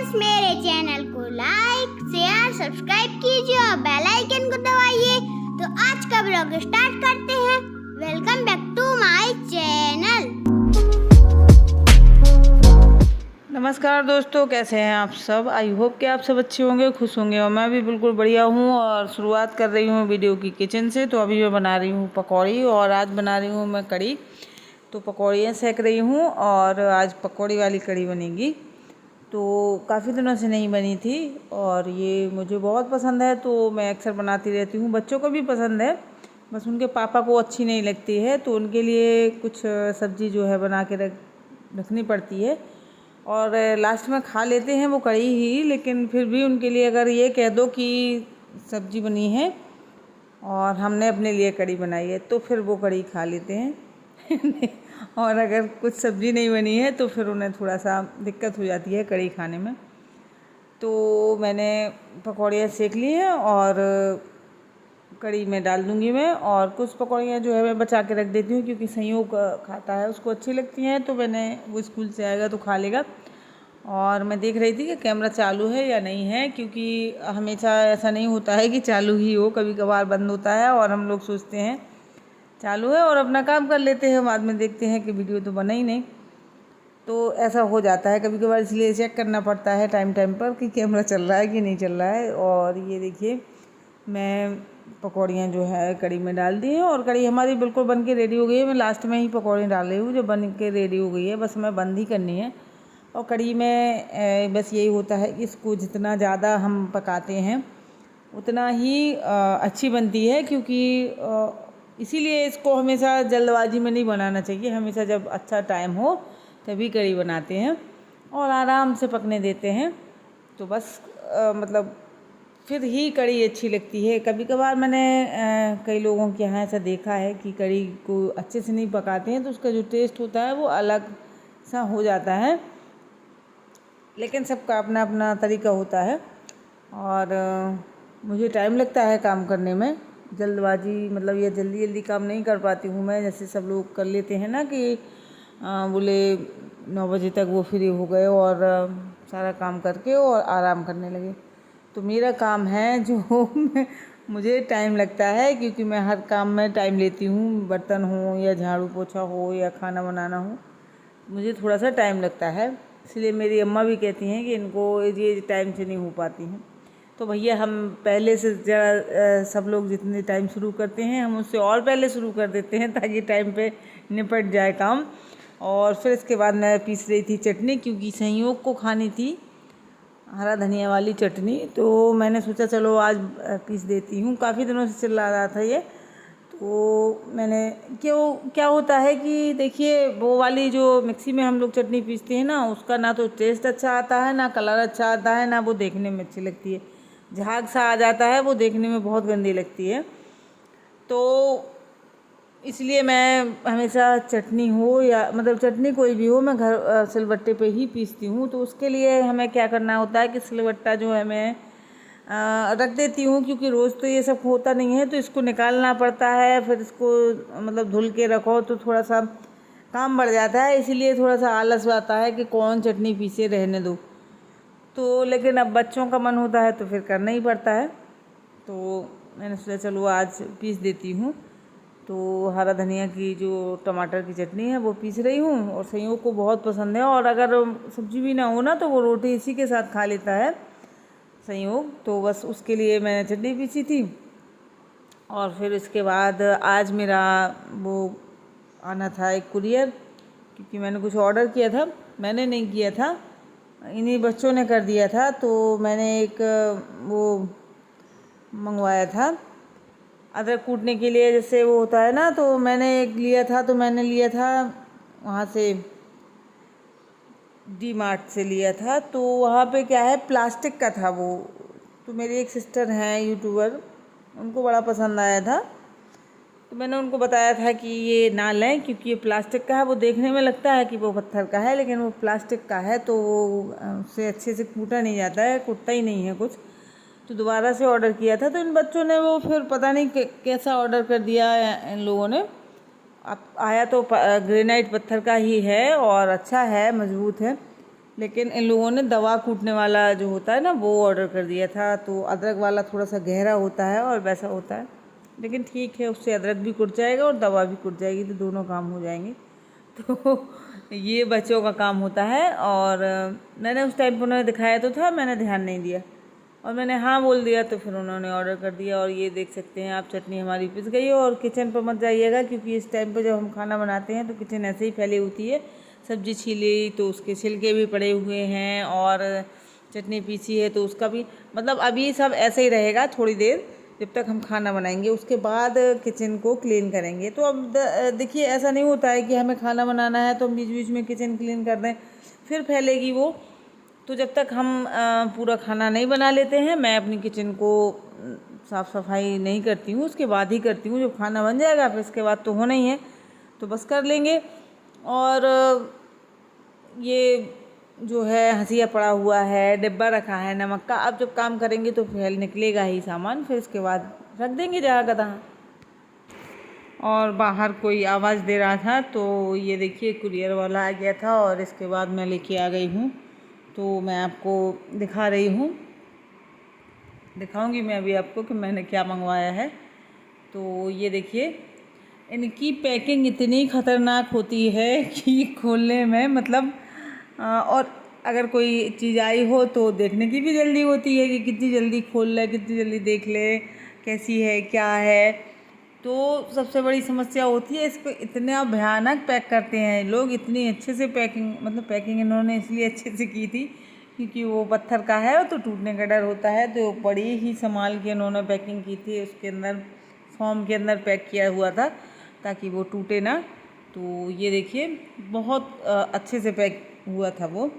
Guys, मेरे channel को like share subscribe कीजिए और बेल आइकन को दबाइए। तो आज का ब्लॉग स्टार्ट करते हैं। Welcome back to my channel. नमस्कार दोस्तों, कैसे हैं आप सब। आई होप कि आप सब अच्छे होंगे, खुश होंगे और मैं भी बिल्कुल बढ़िया हूँ। और शुरुआत कर रही हूँ वीडियो की किचन से। तो अभी मैं बना रही हूँ पकौड़ी और आज बना रही हूँ मैं कड़ी। तो पकौड़ियाँ सेक रही हूँ और आज पकौड़ी वाली कड़ी बनेगी। तो काफ़ी दिनों से नहीं बनी थी और ये मुझे बहुत पसंद है, तो मैं अक्सर बनाती रहती हूँ। बच्चों को भी पसंद है, बस उनके पापा को अच्छी नहीं लगती है, तो उनके लिए कुछ सब्ज़ी जो है बना के रखनी पड़ती है। और लास्ट में खा लेते हैं वो कड़ी ही, लेकिन फिर भी उनके लिए अगर ये कह दो कि सब्ज़ी बनी है और हमने अपने लिए कड़ी बनाई है तो फिर वो कड़ी खा लेते हैं और अगर कुछ सब्ज़ी नहीं बनी है तो फिर उन्हें थोड़ा सा दिक्कत हो जाती है कड़ी खाने में। तो मैंने पकौड़ियाँ सेक ली हैं और कड़ी में डाल दूँगी मैं। और कुछ पकौड़ियाँ जो है मैं बचा के रख देती हूँ, क्योंकि संयोग खाता है, उसको अच्छी लगती हैं, तो मैंने वो स्कूल से आएगा तो खा लेगा। और मैं देख रही थी कि कैमरा चालू है या नहीं है, क्योंकि हमेशा ऐसा नहीं होता है कि चालू ही हो, कभी कभार बंद होता है और हम लोग सोचते हैं चालू है और अपना काम कर लेते हैं, बाद में देखते हैं कि वीडियो तो बना ही नहीं। तो ऐसा हो जाता है कभी कभार, इसलिए चेक करना पड़ता है टाइम टाइम पर कि कैमरा चल रहा है कि नहीं चल रहा है। और ये देखिए, मैं पकौड़ियाँ जो है कड़ी में डाल दी हैं और कड़ी हमारी बिल्कुल बन के रेडी हो गई है। मैं लास्ट में ही पकौड़ी डाल रही हूँ, जो बन के रेडी हो गई है, बस हमें बंद ही करनी है। और कड़ी में बस यही होता है कि इसको जितना ज़्यादा हम पकाते हैं उतना ही अच्छी बनती है, क्योंकि इसीलिए इसको हमेशा जल्दबाजी में नहीं बनाना चाहिए। हमेशा जब अच्छा टाइम हो तभी कड़ी बनाते हैं और आराम से पकने देते हैं, तो बस मतलब फिर ही कड़ी अच्छी लगती है। कभी कभार मैंने कई लोगों के यहाँ ऐसा देखा है कि कड़ी को अच्छे से नहीं पकाते हैं, तो उसका जो टेस्ट होता है वो अलग सा हो जाता है, लेकिन सबका अपना अपना तरीका होता है। और मुझे टाइम लगता है काम करने में, जल्दबाजी मतलब ये जल्दी जल्दी काम नहीं कर पाती हूँ मैं, जैसे सब लोग कर लेते हैं ना कि बोले 9 बजे तक वो फ्री हो गए और सारा काम करके और आराम करने लगे। तो मेरा काम है जो मुझे टाइम लगता है, क्योंकि मैं हर काम में टाइम लेती हूँ। बर्तन हो या झाड़ू पोछा हो या खाना बनाना हो, मुझे थोड़ा सा टाइम लगता है। इसलिए मेरी अम्मा भी कहती हैं कि इनको ये टाइम से नहीं हो पाती हैं। तो भैया हम पहले से ज़रा सब लोग जितने टाइम शुरू करते हैं हम उससे और पहले शुरू कर देते हैं, ताकि टाइम पे निपट जाए काम। और फिर इसके बाद मैं पीस रही थी चटनी, क्योंकि संयोग को खानी थी हरा धनिया वाली चटनी, तो मैंने सोचा चलो आज पीस देती हूँ। काफ़ी दिनों से चल रहा था ये, तो मैंने क्या होता है कि देखिए, वो वाली जो मिक्सी में हम लोग चटनी पीसते हैं ना, उसका ना तो टेस्ट अच्छा आता है, ना कलर अच्छा आता है, ना वो देखने में अच्छी लगती है। झाग सा आ जाता है, वो देखने में बहुत गंदी लगती है। तो इसलिए मैं हमेशा चटनी हो या मतलब चटनी कोई भी हो, मैं घर सिलबट्टे पे ही पीसती हूँ। तो उसके लिए हमें क्या करना होता है कि सिलबट्टा जो है मैं रख देती हूँ, क्योंकि रोज़ तो ये सब होता नहीं है, तो इसको निकालना पड़ता है, फिर इसको मतलब धुल के रखो तो थोड़ा सा काम बढ़ जाता है। इसीलिए थोड़ा सा आलस आता है कि कौन चटनी पीसे, रहने दो। तो लेकिन अब बच्चों का मन होता है तो फिर करना ही पड़ता है। तो मैंने सोचा चलो आज पीस देती हूँ। तो हरा धनिया की जो टमाटर की चटनी है वो पीस रही हूँ, और संयोग को बहुत पसंद है। और अगर सब्जी भी ना हो ना, तो वो रोटी इसी के साथ खा लेता है संयोग, तो बस उसके लिए मैंने चटनी पीसी थी। और फिर इसके बाद आज मेरा वो आना था एक कुरियर, क्योंकि मैंने कुछ ऑर्डर किया था, मैंने नहीं किया था, इन्हीं बच्चों ने कर दिया था। तो मैंने एक वो मंगवाया था अदरक कूटने के लिए, जैसे वो होता है ना, तो मैंने एक लिया था। तो मैंने लिया था वहाँ से, डी मार्ट से लिया था। तो वहाँ पे क्या है, प्लास्टिक का था वो। तो मेरी एक सिस्टर हैं यूट्यूबर, उनको बड़ा पसंद आया था, तो मैंने उनको बताया था कि ये ना लें, क्योंकि ये प्लास्टिक का है। वो देखने में लगता है कि वो पत्थर का है, लेकिन वो प्लास्टिक का है, तो वो उससे अच्छे से कूटा नहीं जाता है, कूटता ही नहीं है कुछ। तो दोबारा से ऑर्डर किया था, तो इन बच्चों ने वो फिर पता नहीं कैसा ऑर्डर कर दिया इन लोगों ने। अब आया तो ग्रेनाइट पत्थर का ही है और अच्छा है, मजबूत है, लेकिन इन लोगों ने दवा कूटने वाला जो होता है ना वो ऑर्डर कर दिया था। तो अदरक वाला थोड़ा सा गहरा होता है और वैसा होता है, लेकिन ठीक है, उससे अदरक भी कुट जाएगा और दवा भी कुट जाएगी, तो दोनों काम हो जाएंगे। तो ये बच्चों का काम होता है। और मैंने उस टाइम पर उन्हें दिखाया तो था, मैंने ध्यान नहीं दिया और मैंने हाँ बोल दिया, तो फिर उन्होंने ऑर्डर कर दिया। और ये देख सकते हैं आप, चटनी हमारी पिस गई है। और किचन पर मत जाइएगा, क्योंकि इस टाइम पे जब हम खाना बनाते हैं तो किचन ऐसे ही फैली होती है। सब्जी छीली तो उसके छिलके भी पड़े हुए हैं, और चटनी पीसी है तो उसका भी, मतलब अभी सब ऐसे ही रहेगा थोड़ी देर, जब तक हम खाना बनाएंगे। उसके बाद किचन को क्लीन करेंगे। तो अब देखिए, ऐसा नहीं होता है कि हमें खाना बनाना है तो हम बीच बीच में किचन क्लीन कर दें, फिर फैलेगी वो। तो जब तक हम पूरा खाना नहीं बना लेते हैं, मैं अपनी किचन को साफ़ सफाई नहीं करती हूँ, उसके बाद ही करती हूँ। जब खाना बन जाएगा फिर इसके बाद तो होना ही है, तो बस कर लेंगे। और ये जो है हंसिया पड़ा हुआ है, डिब्बा रखा है नमक का। अब जब काम करेंगे तो फिर निकलेगा ही सामान, फिर इसके बाद रख देंगे जहाँ का तहाँ। और बाहर कोई आवाज़ दे रहा था, तो ये देखिए कुरियर वाला आ गया था और इसके बाद मैं लेके आ गई हूँ। तो मैं आपको दिखा रही हूँ, दिखाऊंगी मैं अभी आपको कि मैंने क्या मंगवाया है। तो ये देखिए, इनकी पैकिंग इतनी ख़तरनाक होती है कि खोलने में मतलब और अगर कोई चीज़ आई हो तो देखने की भी जल्दी होती है कि कितनी जल्दी खोल ले, कितनी जल्दी देख ले कैसी है क्या है। तो सबसे बड़ी समस्या होती है, इसको इतना भयानक पैक करते हैं लोग, इतनी अच्छे से पैकिंग, मतलब पैकिंग इन्होंने इसलिए अच्छे से की थी क्योंकि वो पत्थर का है तो टूटने का डर होता है। तो बड़ी ही संभाल के इन्होंने पैकिंग की थी, उसके अंदर फॉर्म के अंदर पैक किया हुआ था ताकि वो टूटे ना। तो ये देखिए, बहुत अच्छे से पैक हुआ था वो,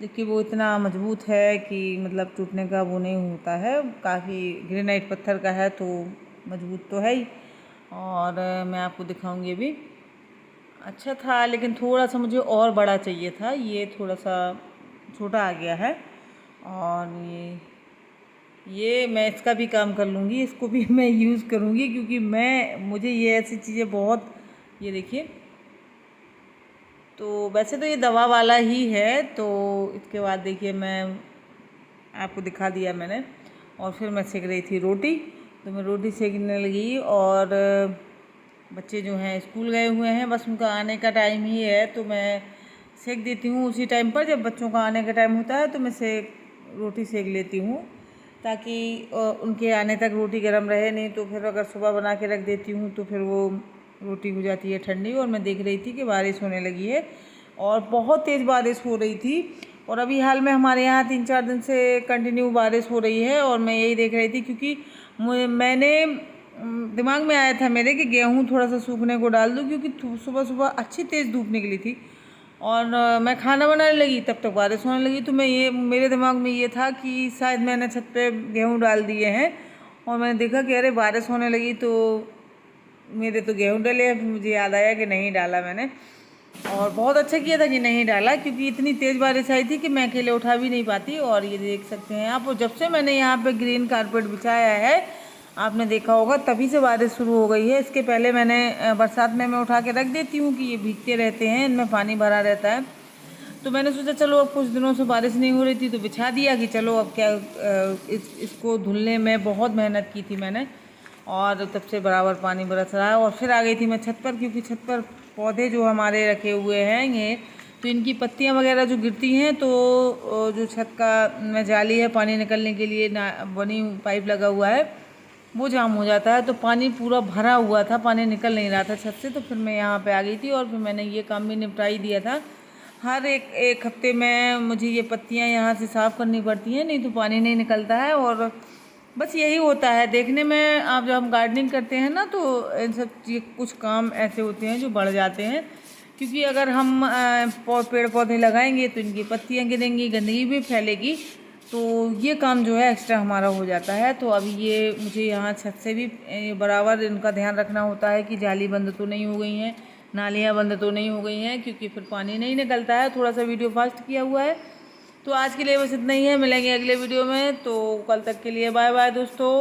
जबकि वो इतना मजबूत है कि मतलब टूटने का वो नहीं होता है। काफ़ी ग्रेनाइट पत्थर का है तो मजबूत तो है ही। और मैं आपको दिखाऊंगी अभी। अच्छा था, लेकिन थोड़ा सा मुझे और बड़ा चाहिए था, ये थोड़ा सा छोटा आ गया है। और ये मैं इसका भी काम कर लूँगी, इसको भी मैं यूज़ करूँगी, क्योंकि मुझे ये ऐसी चीज़ें बहुत, ये देखिए। तो वैसे तो ये दवा वाला ही है। तो इसके बाद देखिए, मैं आपको दिखा दिया मैंने। और फिर मैं सेक रही थी रोटी, तो मैं रोटी सेकने लगी। और बच्चे जो हैं स्कूल गए हुए हैं, बस उनका आने का टाइम ही है, तो मैं सेक देती हूँ उसी टाइम पर। जब बच्चों का आने का टाइम होता है तो मैं रोटी सेक लेती हूँ, ताकि उनके आने तक रोटी गर्म रहे। नहीं तो फिर अगर सुबह बना के रख देती हूँ तो फिर वो रोटी हो जाती है ठंडी। और मैं देख रही थी कि बारिश होने लगी है, और बहुत तेज़ बारिश हो रही थी। और अभी हाल में हमारे यहाँ 3-4 दिन से कंटिन्यू बारिश हो रही है। और मैं यही देख रही थी, क्योंकि मैंने दिमाग में आया था मेरे कि गेहूँ थोड़ा सा सूखने को डाल दूँ, क्योंकि सुबह सुबह अच्छी तेज़ धूप निकली थी। और मैं खाना बनाने लगी तब तक बारिश होने लगी। तो मेरे दिमाग में ये था कि शायद मैंने छत पे गेहूँ डाल दिए हैं। और मैंने देखा कि अरे बारिश होने लगी, तो मेरे तो गेहूँ डले हैं। फिर मुझे याद आया कि नहीं डाला मैंने, और बहुत अच्छा किया था कि नहीं डाला, क्योंकि इतनी तेज़ बारिश आई थी कि मैं अकेले उठा भी नहीं पाती। और ये देख सकते हैं आप, जब से मैंने यहाँ पे ग्रीन कारपेट बिछाया है, आपने देखा होगा, तभी से बारिश शुरू हो गई है। इसके पहले मैंने बरसात में मैं उठा के रख देती हूँ कि ये भीगते रहते हैं, इनमें पानी भरा रहता है। तो मैंने सोचा चलो, अब कुछ दिनों से बारिश नहीं हो रही थी तो बिछा दिया कि चलो अब क्या, इसको धुलने में बहुत मेहनत की थी मैंने, और तब से बराबर पानी बरस रहा है। और फिर आ गई थी मैं छत पर, क्योंकि छत पर पौधे जो हमारे रखे हुए हैं ये, तो इनकी पत्तियां वगैरह जो गिरती हैं, तो जो छत का में जाली है पानी निकलने के लिए बनी पाइप लगा हुआ है, वो जाम हो जाता है। तो पानी पूरा भरा हुआ था, पानी निकल नहीं रहा था छत से। तो फिर मैं यहाँ पे आ गई थी और फिर मैंने ये काम भी निपटा ही दिया था। हर एक हफ्ते में मुझे ये पत्तियाँ यहाँ से साफ़ करनी पड़ती हैं, नहीं तो पानी नहीं निकलता है। और बस यही होता है देखने में। आप जब हम गार्डनिंग करते हैं ना, तो इन सब कुछ काम ऐसे होते हैं जो बढ़ जाते हैं, क्योंकि अगर हम पेड़ पौधे लगाएंगे तो इनकी पत्तियाँ गिरेंगी, गंदगी भी फैलेगी, तो ये काम जो है एक्स्ट्रा हमारा हो जाता है। तो अभी ये मुझे यहाँ छत से भी बराबर इनका ध्यान रखना होता है कि जाली बंद तो नहीं हो गई हैं, नालियाँ बंद तो नहीं हो गई हैं, क्योंकि फिर पानी नहीं निकलता है। थोड़ा सा वीडियो फास्ट किया हुआ है। तो आज के लिए बस इतना ही है, मिलेंगे अगले वीडियो में। तो कल तक के लिए बाय बाय दोस्तों।